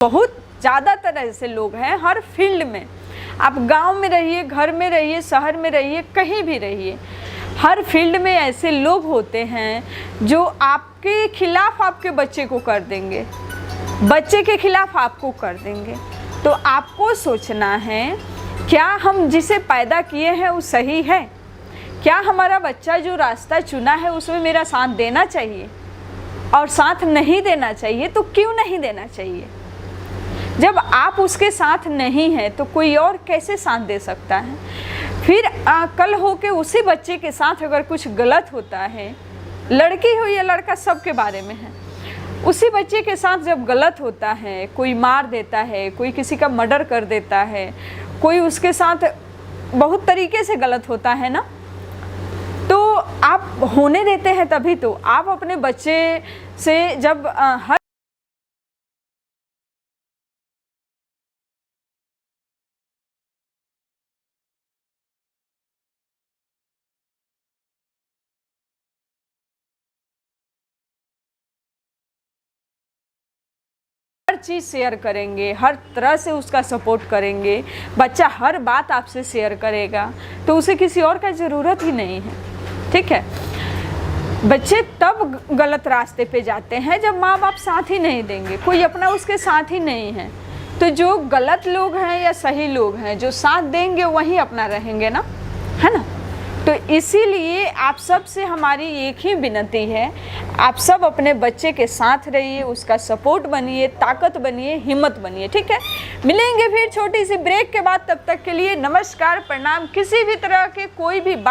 बहुत ज़्यादातर ऐसे लोग हैं हर फील्ड में। आप गांव में रहिए, घर में रहिए, शहर में रहिए, कहीं भी रहिए, हर फील्ड में ऐसे लोग होते हैं जो आपके खिलाफ आपके बच्चे को कर देंगे, बच्चे के खिलाफ आपको कर देंगे। तो आपको सोचना है, क्या हम जिसे पैदा किए हैं वो सही है? क्या हमारा बच्चा जो रास्ता चुना है उसमें मेरा साथ देना चाहिए? और साथ नहीं देना चाहिए तो क्यों नहीं देना चाहिए? जब आप उसके साथ नहीं हैं तो कोई और कैसे साथ दे सकता है? फिर कल हो के उसी बच्चे के साथ अगर कुछ गलत होता है, लड़की हो या लड़का सबके बारे में है, उसी बच्चे के साथ जब गलत होता है, कोई मार देता है, कोई किसी का मर्डर कर देता है, कोई उसके साथ बहुत तरीके से गलत होता है ना, तो आप होने देते हैं तभी तो। आप अपने बच्चे से जब हर चीज़ शेयर करेंगे, हर तरह से उसका सपोर्ट करेंगे, बच्चा हर बात आपसे शेयर करेगा, तो उसे किसी और का ज़रूरत ही नहीं है। ठीक है, बच्चे तब गलत रास्ते पे जाते हैं जब माँ बाप साथ ही नहीं देंगे, कोई अपना उसके साथ ही नहीं है। तो जो गलत लोग हैं या सही लोग हैं, जो साथ देंगे वही अपना रहेंगे ना, है ना। तो इसीलिए आप सब से हमारी एक ही विनती है, आप सब अपने बच्चे के साथ रहिए, उसका सपोर्ट बनिए, ताकत बनिए, हिम्मत बनिए। ठीक है, मिलेंगे फिर छोटी सी ब्रेक के बाद। तब तक के लिए नमस्कार, प्रणाम। किसी भी तरह के कोई भी